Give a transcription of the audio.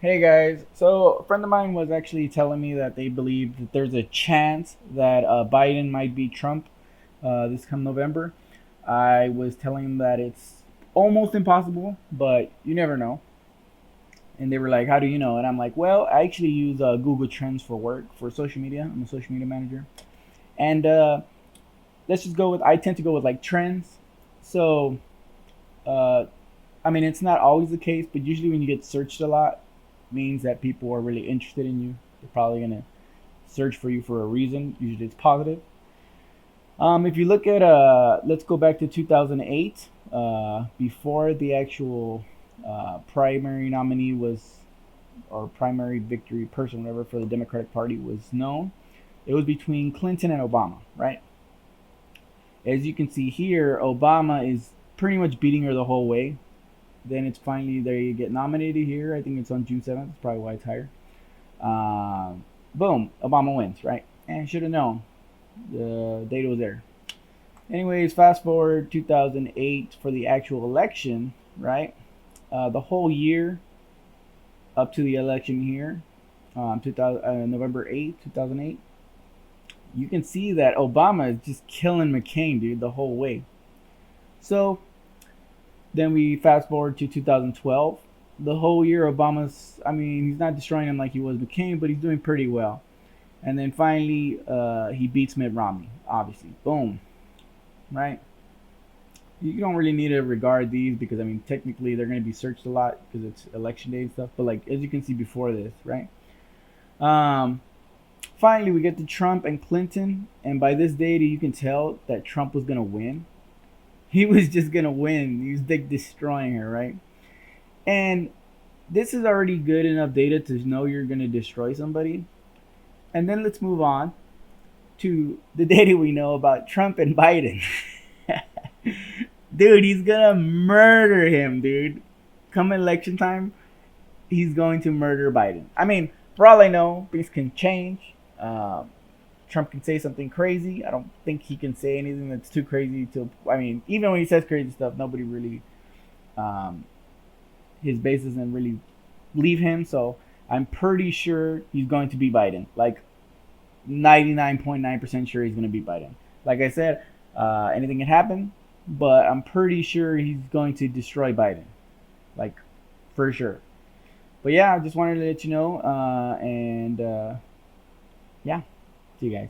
Hey guys, so a friend of mine was actually telling me that they believe that there's a chance that Biden might beat Trump this come November. I was telling him that it's almost impossible, but you never know. And they were like, "How do you know?" And I'm like, "Well, I actually use Google Trends for work for social media. I'm a social media manager, and let's just go with. I tend to go with like trends. So, uh, I mean, it's not always the case, but usually when you get searched a lot, means that people are really interested in you. They're probably gonna search for you for a reason. Usually it's positive. If you look at let's go back to 2008, before the actual primary nominee was, or primary victory person, whatever, for the Democratic Party was known. It was between Clinton and Obama, right? As you can see here, Obama is pretty much beating her the whole way. Then it's finally they get nominated here. I think it's on June 7th. That's probably why it's higher. Boom, Obama wins, right? And should have known. The data was there. Anyways, fast forward 2008 for the actual election, right? The whole year up to the election here, 2000, November 8th, 2008, you can see that Obama is just killing McCain, dude, the whole way. So then we fast forward to 2012. The whole year, Obama's, I mean, he's not destroying him like he was McCain, but he's doing pretty well. And then finally, he beats Mitt Romney, obviously. Boom, right? You don't really need to regard these because, I mean, technically they're going to be searched a lot because it's election day and stuff. But, like, as you can see before this, right? Um, Finally, we get to Trump and Clinton. And by this data, you can tell that Trump was going to win. He was just going to win. He was like destroying her, right? And this is already good enough data to know you're going to destroy somebody. And then let's move on to the data we know about Trump and Biden. Dude, he's gonna murder him, dude. Come election time, he's going to murder Biden. I mean, for all I know, things can change. Trump can say something crazy. I don't think he can say anything that's too crazy. To I mean, even when he says crazy stuff, nobody really, um, his base doesn't really leave him. So I'm pretty sure he's going to be Biden. Like 99.9% sure he's going to beat Biden. Like I said, anything can happen, but I'm pretty sure he's going to destroy Biden. Like, for sure. But yeah, I just wanted to let you know. And yeah, see you guys.